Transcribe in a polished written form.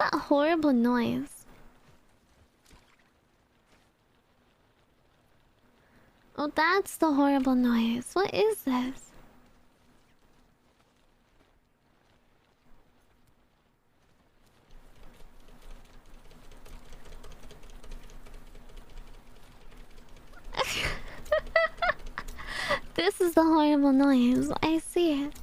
that horrible noise? Oh, that's the horrible noise. What is this? This is the horrible noise. I see it.